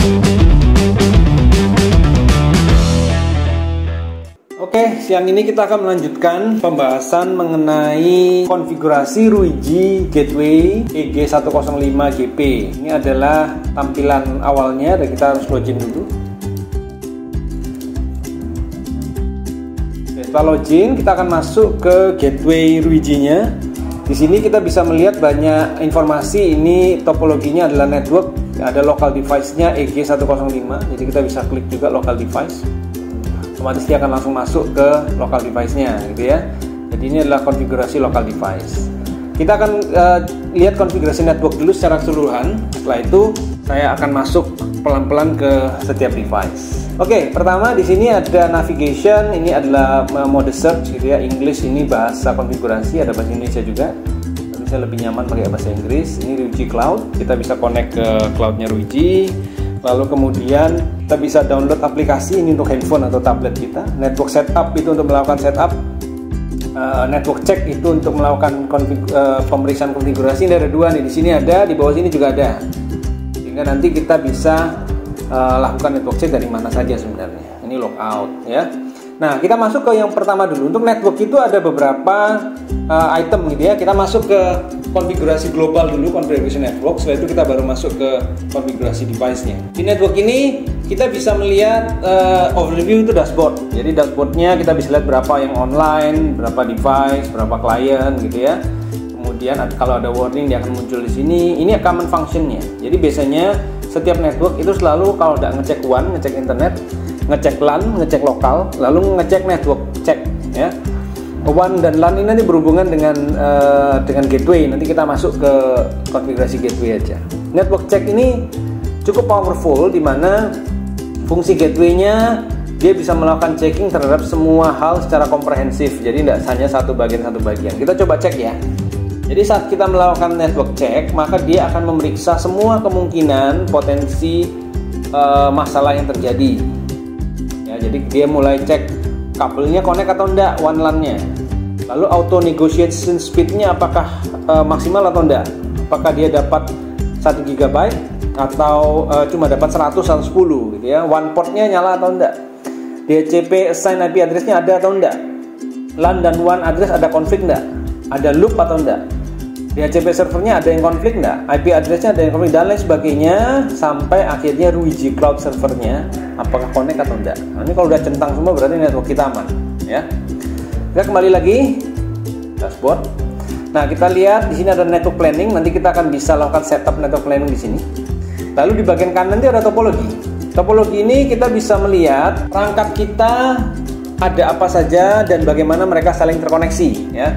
Oke, siang ini kita akan melanjutkan pembahasan mengenai konfigurasi Ruiji Gateway EG105GP. Ini adalah tampilan awalnya dan kita harus login dulu. Oke, setelah login, kita akan masuk ke gateway Ruiji-nya. Di sini kita bisa melihat banyak informasi. Ini topologinya adalah network, ada local device-nya EG105. Jadi kita bisa klik juga local device. Otomatis dia akan langsung masuk ke local device-nya gitu ya. Jadi ini adalah konfigurasi local device. Kita akan lihat konfigurasi network dulu secara keseluruhan. Setelah itu saya akan masuk pelan-pelan ke setiap device. Oke, pertama di sini ada navigation. Ini adalah mode search gitu ya. English ini bahasa konfigurasi, ada bahasa Indonesia juga. Tapi saya lebih nyaman pakai bahasa Inggris. Ini Ruiji Cloud. Kita bisa connect ke cloudnya Ruiji. Lalu kemudian kita bisa download aplikasi ini untuk handphone atau tablet kita. Network setup itu untuk melakukan setup. Network check itu untuk melakukan pemeriksaan konfigurasi. Ini ada dua nih, di sini ada, di bawah sini juga ada. Sehingga nanti kita bisa lakukan network check dari mana saja sebenarnya. Ini logout ya. Nah, kita masuk ke yang pertama dulu. Untuk network itu ada beberapa item gitu ya. Kita masuk ke konfigurasi global dulu, konfigurasi network. Setelah itu kita baru masuk ke konfigurasi device-nya. Di network ini kita bisa melihat overview itu dashboard. Jadi dashboardnya kita bisa lihat berapa yang online, berapa device, berapa klien gitu ya. Kemudian kalau ada warning dia akan muncul di sini. Ini common function-nya. Jadi biasanya setiap network itu selalu kalau udah ngecek WAN, ngecek internet, ngecek LAN, ngecek lokal, lalu ngecek network check ya. WAN dan LAN ini nanti berhubungan dengan gateway. Nanti kita masuk ke konfigurasi gateway aja. Network check ini cukup powerful di mana fungsi gateway-nya dia bisa melakukan checking terhadap semua hal secara komprehensif. Jadi tidak hanya satu bagian. Kita coba cek ya. Jadi saat kita melakukan network check, maka dia akan memeriksa semua kemungkinan potensi masalah yang terjadi. Ya, jadi dia mulai cek kabelnya connect atau enggak, WAN LAN-nya. Lalu auto negotiation speed-nya apakah maksimal atau enggak? Apakah dia dapat 1 GB atau cuma dapat 100 atau 10 gitu ya. WAN port-nya nyala atau enggak? DHCP assign IP address-nya ada atau enggak? LAN dan WAN address ada konflik enggak? Ada loop atau enggak? DHCP servernya ada yang konflik enggak? IP address-nya ada yang konflik dan lain sebagainya, sampai akhirnya Ruiji Cloud servernya apakah connect atau enggak. Nah, ini kalau udah centang semua berarti network kita aman ya. Kita kembali lagi dashboard. Nah, kita lihat di sini ada network planning. Nanti kita akan bisa lakukan setup network planning di sini. Lalu di bagian kanan nanti ada topologi. Topologi ini kita bisa melihat perangkat kita ada apa saja dan bagaimana mereka saling terkoneksi ya.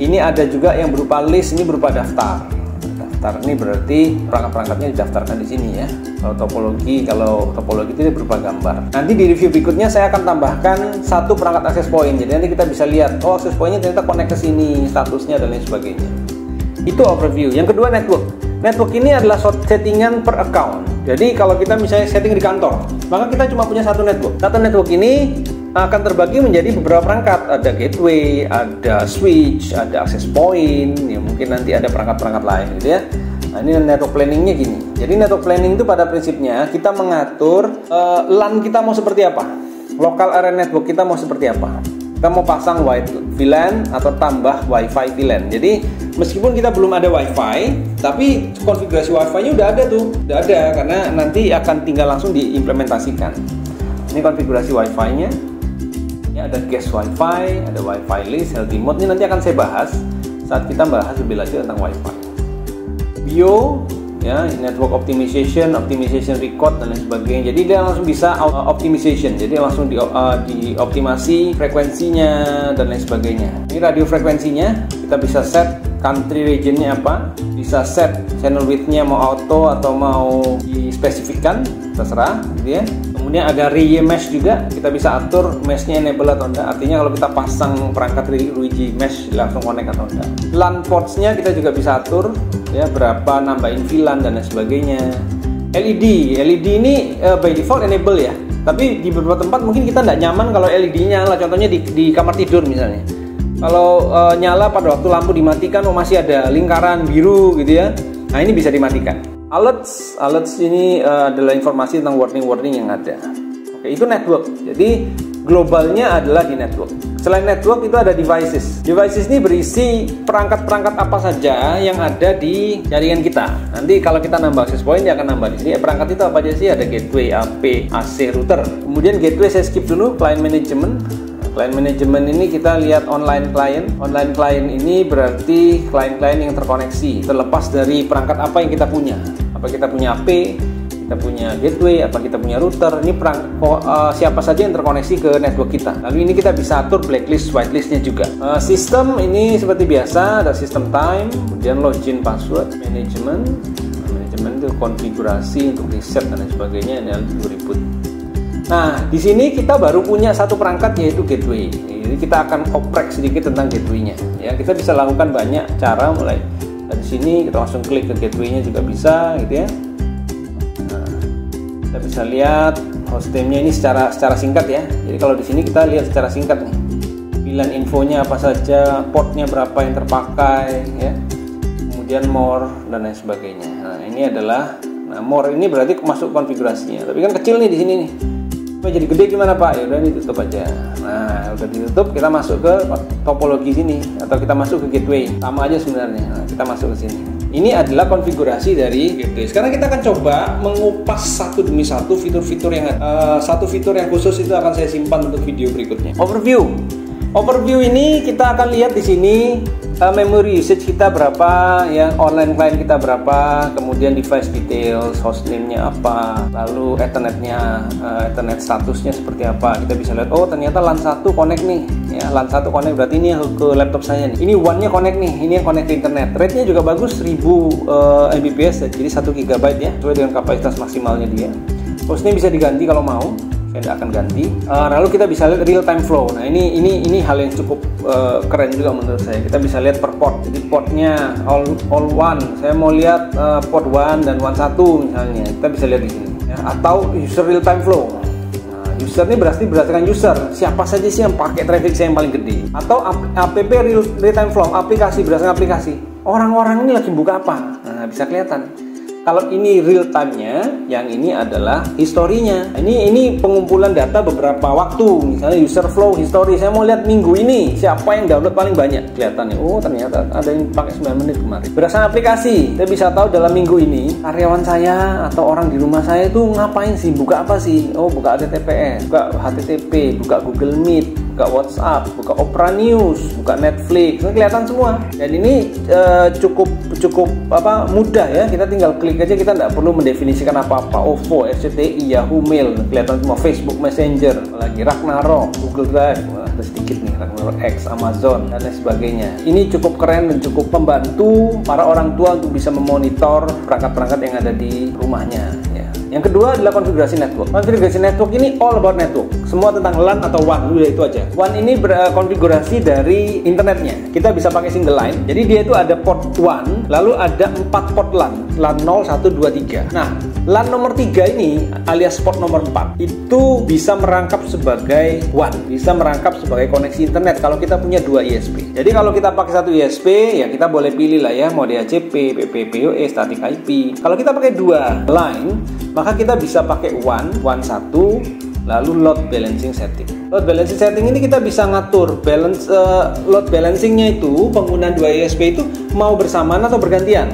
Ini ada juga yang berupa list, ini berupa daftar. Daftar ini berarti perangkat-perangkatnya didaftarkan di sini ya. Kalau topologi itu berupa gambar. Nanti di review berikutnya saya akan tambahkan satu perangkat access point. Jadi nanti kita bisa lihat, oh access point-nya ternyata connect ke sini, statusnya dan lain sebagainya. Itu overview. Yang kedua network. Network ini adalah settingan per account. Jadi kalau kita misalnya setting di kantor, maka kita cuma punya satu network. Satu network ini akan terbagi menjadi beberapa perangkat. Ada gateway, ada switch, ada access point, ya mungkin nanti ada perangkat-perangkat lain gitu ya. Nah, ini network planningnya gini. Jadi network planning itu pada prinsipnya kita mengatur LAN kita mau seperti apa, local area network kita mau seperti apa. Kita mau pasang VLAN atau tambah Wi-Fi VLAN. Jadi meskipun kita belum ada Wi-Fi, tapi konfigurasi Wi-Fi-nya udah ada tuh, udah ada karena nanti akan tinggal langsung diimplementasikan. Ini konfigurasi Wi-Fi-nya. Ini ada guest Wi-Fi, ada Wi-Fi list, healthy mode. Ini nanti akan saya bahas saat kita bahas lebih lanjut tentang Wi-Fi. Bio, ya, network optimization record dan lain sebagainya. Jadi dia langsung bisa optimization. Jadi langsung dioptimasi frekuensinya dan lain sebagainya. Ini radio frekuensinya, kita bisa set country regionnya apa, bisa set channel width-nya mau auto atau mau dispesifikkan, terserah gitu ya. Kemudian ada re-mesh juga, kita bisa atur mesh-nya enable atau enggak. Artinya kalau kita pasang perangkat Ruiji mesh langsung connect atau enggak. LAN ports-nya kita juga bisa atur ya, berapa nambahin VLAN dan lain sebagainya. LED ini by default enable ya. Tapi di beberapa tempat mungkin kita tidak nyaman kalau LED-nya nyala, contohnya di kamar tidur misalnya. Kalau nyala pada waktu lampu dimatikan, masih ada lingkaran biru gitu ya. Nah, ini bisa dimatikan. Alerts ini adalah informasi tentang warning yang ada. Oke, itu network. Jadi globalnya adalah di network. Selain network itu ada devices. Devices ini berisi perangkat-perangkat apa saja yang ada di jaringan kita. Nanti kalau kita nambah access point dia akan nambah di sini. Perangkat itu apa aja sih? Ada gateway, AP, AC, router. Kemudian gateway saya skip dulu. Client management. Client management ini kita lihat online client. Online client ini berarti klien-klien yang terkoneksi, terlepas dari perangkat apa yang kita punya. Apa kita punya AP, kita punya gateway, apa kita punya router. Ini siapa saja yang terkoneksi ke network kita. Lalu ini kita bisa atur blacklist, whitelistnya juga. Sistem ini seperti biasa, ada system time, kemudian login password, management itu konfigurasi untuk reset dan lain sebagainya. Ini ribut. Nah, di sini kita baru punya satu perangkat yaitu gateway. Jadi kita akan oprek sedikit tentang gateway-nya. Ya, kita bisa lakukan banyak cara, mulai dari sini kita langsung klik ke gateway-nya juga bisa, gitu ya. Nah, kita bisa lihat hostname-nya ini secara singkat ya. Jadi kalau di sini kita lihat secara singkat nih. Pilihan infonya apa saja, portnya berapa yang terpakai, ya. Kemudian more dan lain sebagainya. Nah, ini adalah more ini berarti masuk konfigurasinya. Tapi kan kecil nih di sini nih. Jadi gede gimana Pak? Ya udah ditutup aja. Nah, udah ditutup, kita masuk ke topologi sini atau kita masuk ke gateway. Sama aja sebenarnya. Nah, kita masuk ke sini. Ini adalah konfigurasi dari gateway. Sekarang kita akan coba mengupas satu demi satu fitur-fitur yang satu fitur yang khusus itu akan saya simpan untuk video berikutnya. Overview ini kita akan lihat di sini memory usage kita berapa, ya, online client kita berapa, kemudian device details, hostname-nya apa, lalu ethernetnya, ethernet statusnya seperti apa. Kita bisa lihat, oh ternyata LAN 1 connect nih, ya, LAN 1 connect berarti ini ke laptop saya nih. Ini WAN-nya connect nih, ini yang connect ke internet. Rate-nya juga bagus, 1000 Mbps, jadi 1 GB ya, sesuai dengan kapasitas maksimalnya dia. Hostnya bisa diganti kalau mau. Saya tidak akan ganti. Lalu kita bisa lihat real time flow. Nah, ini hal yang cukup keren juga menurut saya. Kita bisa lihat per port. Jadi portnya all one. Saya mau lihat port 1 dan 1 misalnya. Kita bisa lihat di sini. Ya. Atau user real time flow. Nah, user ini berarti berdasarkan user. Siapa saja sih yang pakai traffic saya yang paling gede? Atau app real time flow. Aplikasi berdasarkan aplikasi. Orang-orang ini lagi buka apa? Nah, bisa kelihatan. Kalau ini real time-nya, yang ini adalah historinya. Ini pengumpulan data beberapa waktu. Misalnya user flow history. Saya mau lihat minggu ini siapa yang download paling banyak. Kelihatan nih. Oh, ternyata ada yang pakai 9 menit kemarin. Berdasarkan aplikasi, saya bisa tahu dalam minggu ini karyawan saya atau orang di rumah saya itu ngapain sih? Buka apa sih? Oh, buka HTTPS, buka HTTP, buka Google Meet, buka WhatsApp, buka Opera News, buka Netflix. Ini kelihatan semua. Dan ini cukup mudah ya. Kita tinggal klik aja, kita tidak perlu mendefinisikan apa-apa. OVO, RCTI, Yahoo Mail, kelihatan semua. Facebook Messenger, lagi Ragnarok, Google Drive, ada sedikit nih, Ragnarok X, Amazon dan lain sebagainya. Ini cukup keren dan cukup membantu para orang tua untuk bisa memonitor perangkat-perangkat yang ada di rumahnya. Ya. Yang kedua adalah konfigurasi network. Konfigurasi network ini all about network. Semua tentang LAN atau WAN, udah itu aja. WAN ini berkonfigurasi dari internetnya. Kita bisa pakai single line. Jadi dia itu ada port 1, lalu ada 4 port LAN. LAN 0, 1, 2, 3. Nah, LAN nomor 3 ini alias port nomor 4 itu bisa merangkap sebagai WAN, bisa merangkap sebagai koneksi internet kalau kita punya 2 ISP. Jadi kalau kita pakai satu ISP, ya kita boleh pilih lah ya, mau DHCP, PPPoE, static IP. Kalau kita pakai 2 line, maka kita bisa pakai WAN 1, lalu load balancing setting. Load balancing setting ini kita bisa ngatur load balancingnya itu, penggunaan 2 ISP itu mau bersamaan atau bergantian.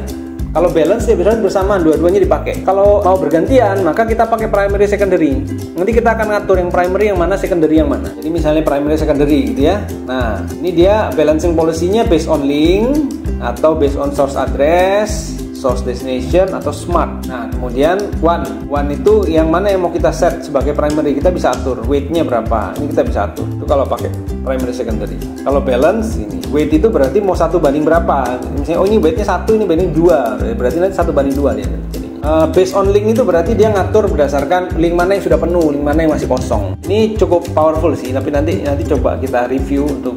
Kalau balance ya bisa bersamaan, dua-duanya dipakai. Kalau mau bergantian, maka kita pakai primary secondary. Nanti kita akan ngatur yang primary yang mana, secondary yang mana. Jadi misalnya primary secondary gitu ya. Nah, ini dia balancing policy-nya based on link atau based on source address, source destination atau smart. Nah, kemudian one itu yang mana yang mau kita set sebagai primary, kita bisa atur weight-nya berapa. Ini kita bisa atur. Itu kalau pakai primary secondary. Kalau balance ini weight itu berarti mau 1 banding berapa. Misalnya oh ini weight-nya 1, ini banding 2. Berarti nanti 1 banding 2 dia. Jadi based on link itu berarti dia ngatur berdasarkan link mana yang sudah penuh, link mana yang masih kosong. Ini cukup powerful sih, tapi nanti coba kita review untuk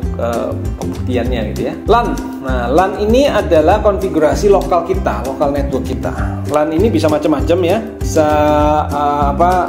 pembuktiannya gitu ya. LAN Nah, LAN ini adalah konfigurasi lokal kita, lokal network kita. LAN ini bisa macam-macam ya. Bisa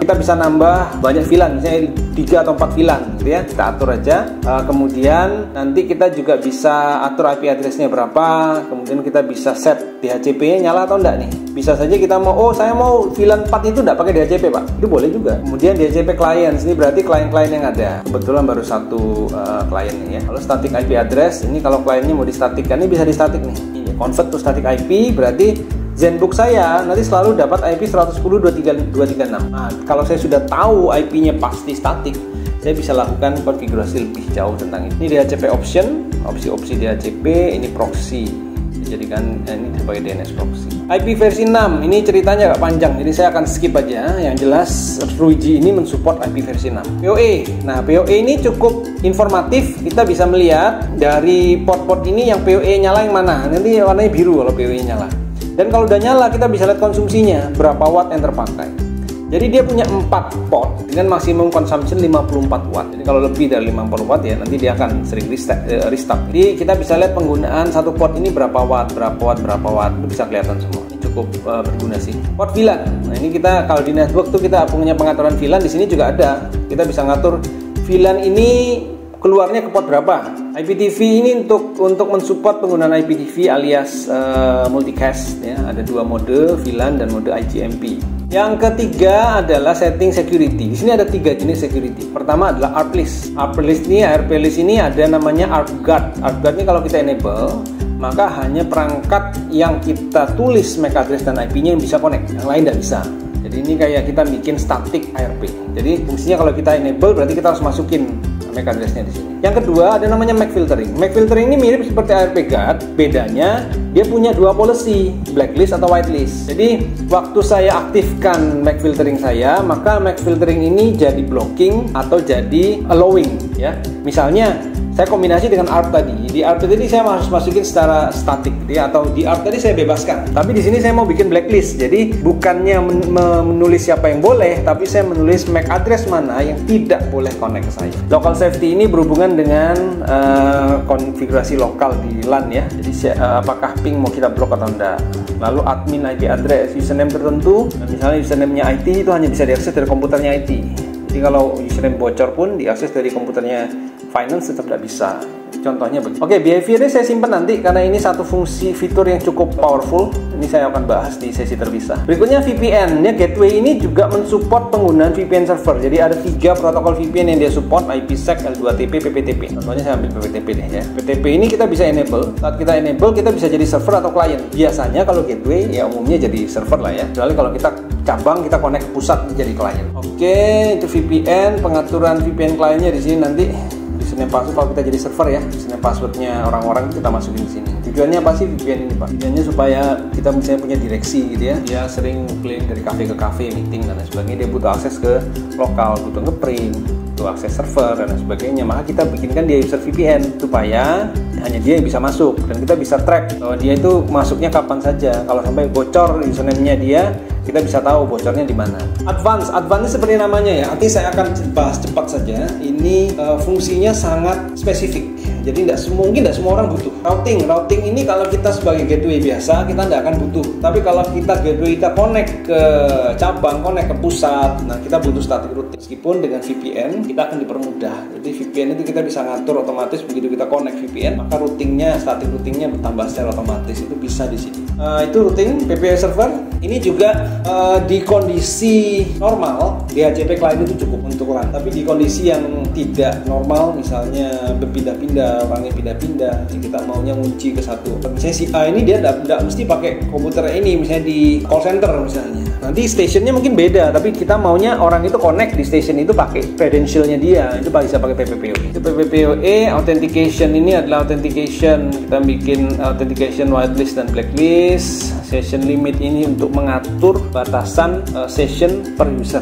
kita bisa nambah banyak VLAN, misalnya 3 atau 4 VLAN gitu ya. Kita atur aja. Kemudian nanti kita juga bisa atur IP address-nya berapa. Kemudian kita bisa set DHCP-nya nyala atau enggak nih. Bisa saja kita mau, saya mau VLAN 4 itu enggak pakai DHCP, Pak. Itu boleh juga. Kemudian DHCP clients, ini berarti klien-klien yang ada. Kebetulan baru satu klien nih ya. Kalau static IP address, ini kalau kliennya mau distatikkan, ini bisa distatik nih. Ini convert to static IP, berarti Zenbook saya nanti selalu dapat IP 110.236. Nah, kalau saya sudah tahu IP-nya pasti statik, saya bisa lakukan konfigurasi lebih jauh tentang ini. Ini DHCP option, opsi-opsi DHCP, ini proxy. Dijadikan ini sebagai DNS proxy. IP versi 6, ini ceritanya agak panjang, jadi saya akan skip aja. Yang jelas Ruiji ini mensupport IP versi 6. PoE. Nah, PoE ini cukup informatif. Kita bisa melihat dari port-port ini yang PoE nyala yang mana. Nanti warnanya biru kalau PoE nyala. Dan kalau udah nyala kita bisa lihat konsumsinya, berapa watt yang terpakai. Jadi dia punya 4 port dengan maksimum consumption 54 watt. Jadi kalau lebih dari 50 watt ya nanti dia akan sering restart. Jadi kita bisa lihat penggunaan satu port ini berapa watt, itu bisa kelihatan semua. Ini cukup berguna sih. Port VLAN. Nah, ini kita kalau di network tuh kita punya pengaturan VLAN, di sini juga ada. Kita bisa ngatur VLAN ini keluarnya ke port berapa. IPTV ini untuk mensupport penggunaan IPTV alias multicast ya. Ada 2 mode, VLAN dan mode IGMP. Yang ketiga adalah setting security. Di sini ada 3 jenis security. Pertama adalah ARP list. ARP list ini ada namanya ARP guard. ARP guard ini kalau kita enable, maka hanya perangkat yang kita tulis MAC address dan IP-nya yang bisa connect. Yang lain tidak bisa. Jadi ini kayak kita bikin static ARP. Jadi fungsinya kalau kita enable berarti kita harus masukin MAC address-nya di sini. Yang kedua ada namanya MAC filtering. MAC filtering ini mirip seperti ARP guard, bedanya dia punya 2 policy, blacklist atau whitelist. Jadi waktu saya aktifkan MAC filtering saya, maka MAC filtering ini jadi blocking atau jadi allowing ya. Misalnya saya kombinasi dengan ARP tadi. Di ARP tadi saya harus masukin secara statik gitu ya, atau di ARP tadi saya bebaskan. Tapi di sini saya mau bikin blacklist. Jadi bukannya menulis siapa yang boleh, tapi saya menulis MAC address mana yang tidak boleh connect ke saya. Local safety ini berhubungan dengan konfigurasi lokal di LAN ya. Jadi apakah ping mau kita blok atau enggak. Lalu admin IP address, username tertentu, misalnya username-nya IT itu hanya bisa diakses dari komputernya IT. Jadi kalau username bocor pun diakses dari komputernya finance tetap tidak bisa. Contohnya begitu. Oke, behavior ini saya simpan nanti karena ini satu fungsi fitur yang cukup powerful. Ini saya akan bahas di sesi terpisah. Berikutnya VPN. Ya, gateway ini juga mensupport penggunaan VPN server. Jadi ada 3 protokol VPN yang dia support, IPsec, L2TP, PPTP. Contohnya saya ambil PPTP deh ya. PPTP ini kita bisa enable. Saat kita enable kita bisa jadi server atau client. Biasanya kalau gateway ya umumnya jadi server lah ya. Kecuali kalau kita cabang kita connect ke pusat jadi client. Oke, itu VPN, pengaturan VPN clientnya di sini nanti. Username password kalau kita jadi server ya, username passwordnya orang-orang kita masukin di sini. Tujuannya apa sih VPN ini, Pak? Tujuannya supaya kita misalnya punya direksi gitu ya. Dia sering keliling dari kafe ke kafe, meeting dan lain sebagainya. Dia butuh akses ke lokal, butuh ngeprint, butuh akses server dan lain sebagainya. Maka kita bikinkan dia user VPN supaya hanya dia yang bisa masuk dan kita bisa track bahwa dia itu masuknya kapan saja. Kalau sampai bocor username-nya dia, kita bisa tahu bocornya di mana. Advance seperti namanya ya. Nanti saya akan bahas cepat saja. Ini fungsinya sangat spesifik. Jadi mungkin tidak semua orang butuh. Routing ini kalau kita sebagai gateway biasa kita tidak akan butuh. Tapi kalau kita gateway kita connect ke cabang, connect ke pusat, nah kita butuh static routing. Meskipun dengan VPN kita akan dipermudah. Jadi VPN itu kita bisa ngatur otomatis begitu kita connect VPN, maka static routingnya bertambah secara otomatis. Itu bisa di sini. Itu routing PPI server. Ini juga di kondisi normal DHCP client itu cukup untuk LAN. Tapi di kondisi yang tidak normal, misalnya berpindah-pindah, orangnya pindah-pindah, kita maunya ngunci ke satu. Misalnya si A ini dia tidak mesti pakai komputer ini, misalnya di call center misalnya. Nanti stationnya mungkin beda, tapi kita maunya orang itu connect di station itu pakai credentialnya dia, itu bisa pakai PPPoE. Itu PPPoE. Authentication ini adalah authentication, kita bikin authentication whitelist dan blacklist. Session limit ini untuk mengatur batasan session per user.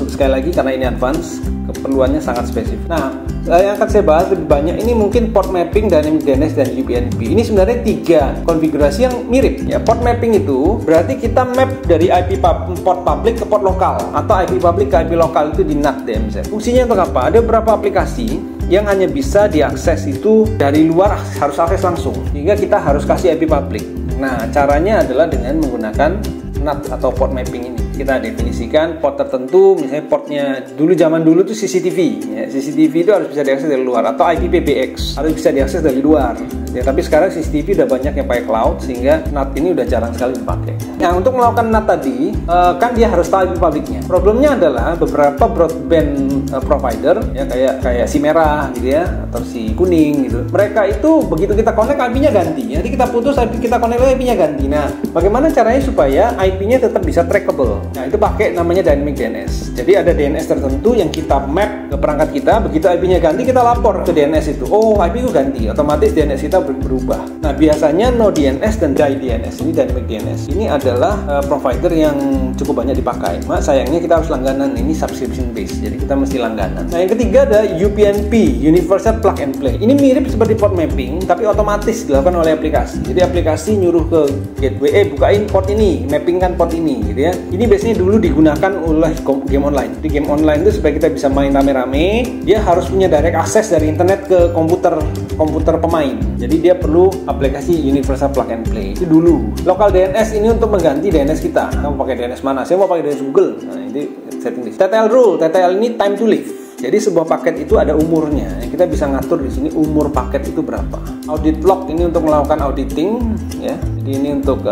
Sekali lagi karena ini advance, keperluannya sangat spesifik. Nah, yang akan saya bahas lebih banyak ini mungkin port mapping, dynamic DNS dan UPnP. Ini sebenarnya 3 konfigurasi yang mirip. Ya, port mapping itu berarti kita map dari IP port public ke port lokal atau IP public ke IP lokal itu di NAT misalnya. Fungsinya untuk apa? Ada beberapa aplikasi yang hanya bisa diakses itu dari luar, harus akses langsung, sehingga kita harus kasih IP public. Nah, caranya adalah dengan menggunakan NAT atau port mapping ini. Kita definisikan port tertentu, misalnya portnya zaman dulu tuh CCTV ya. CCTV itu harus bisa diakses dari luar, atau IPPBX harus bisa diakses dari luar ya. Tapi sekarang CCTV udah banyak yang pakai cloud, sehingga NAT ini udah jarang sekali dipakai. Nah, untuk melakukan NAT tadi kan dia harus tahu IP publicnya. Problemnya adalah beberapa broadband provider ya, kayak si merah gitu ya, atau si kuning gitu, mereka itu begitu kita connect IP-nya ganti. Jadi kita putus IP, kita connect lagi IP-nya ganti. Nah, bagaimana caranya supaya IP-nya tetap bisa trackable? Nah, itu pakai namanya dynamic DNS. Jadi ada DNS tertentu yang kita map ke perangkat kita, begitu IP-nya ganti kita lapor ke DNS itu. Oh, IP itu ganti, otomatis DNS kita berubah. Nah, biasanya no DNS dan DNS ini, dynamic DNS ini adalah provider yang cukup banyak dipakai. Sayangnya kita harus langganan, ini subscription based, jadi kita mesti langganan. Nah, yang ketiga ada UPnP, Universal Plug and Play. Ini mirip seperti port mapping, tapi otomatis dilakukan oleh aplikasi. Jadi aplikasi nyuruh ke gateway, bukain port ini, mappingkan port ini gitu ya. Ini biasanya dulu digunakan oleh game online. Di game online itu supaya kita bisa main rame-rame, dia harus punya direct access dari internet ke komputer pemain. Jadi dia perlu aplikasi Universal Plug and Play. Itu dulu. Local DNS ini untuk mengganti DNS kita. Kamu pakai DNS mana? Saya mau pakai DNS Google. Nah, ini setting list. TTL rule. TTL ini time to live. Jadi sebuah paket itu ada umurnya. Kita bisa ngatur di sini umur paket itu berapa. Audit log ini untuk melakukan auditing ya. Jadi ini untuk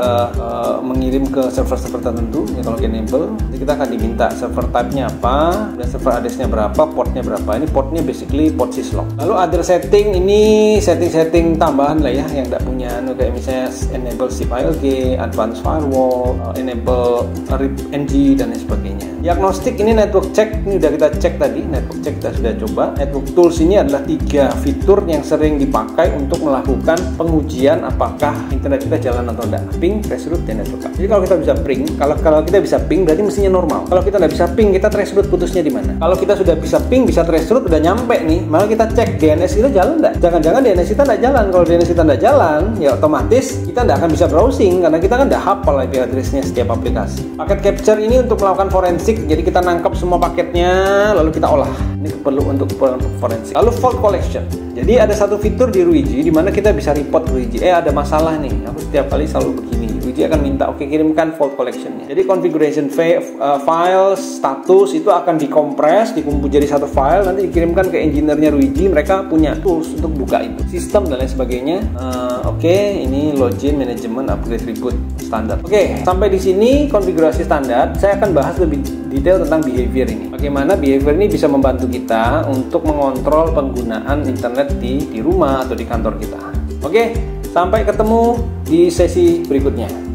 mengirim ke server-server tertentu ya, kalau enable. Jadi kita akan diminta server type-nya apa, dan server address-nya berapa, portnya berapa. Ini portnya basically port syslog. Lalu other setting, ini setting-setting tambahan lah ya yang tidak punya kayak misalnya enable SIP ILG, advanced firewall, enable RIP NG dan lain sebagainya. Diagnostik ini network check, ini udah kita cek tadi, network check kita sudah coba. Network tools ini adalah 3 fitur yang sering dipakai untuk melakukan pengujian apakah internet kita jalan atau tidak. Ping, traceroute, dan network. Jadi kalau kita bisa ping, kalau kita bisa ping berarti mestinya normal. Kalau kita tidak bisa ping, kita traceroute putusnya di mana. Kalau kita sudah bisa ping, bisa traceroute, udah nyampe nih, maka kita cek DNS kita jalan tidak. Jangan-jangan DNS kita tidak jalan. Kalau DNS kita tidak jalan, ya otomatis kita tidak akan bisa browsing karena kita kan tidak hafal IP address-nya setiap aplikasi. Paket capture ini untuk melakukan forensik. Jadi kita nangkap semua paketnya lalu kita olah. Ini perlu untuk forensik. Lalu fault collection. Jadi ada satu fitur di Ruiji di mana kita bisa report Ruiji. Ada masalah nih. Aku setiap kali selalu begini. Ruiji akan minta oke, kirimkan fault collectionnya. Jadi configuration file status itu akan dikompres, dikumpul jadi satu file, nanti dikirimkan ke engineer-nya Ruiji. Mereka punya tools untuk buka itu, sistem dan lain sebagainya. Ini login, management, upgrade, reboot standar. Sampai di sini konfigurasi standar. Saya akan bahas lebih detail tentang behavior ini. Bagaimana behavior ini bisa membantu kita untuk mengontrol penggunaan internet di rumah atau di kantor kita. Sampai ketemu di sesi berikutnya.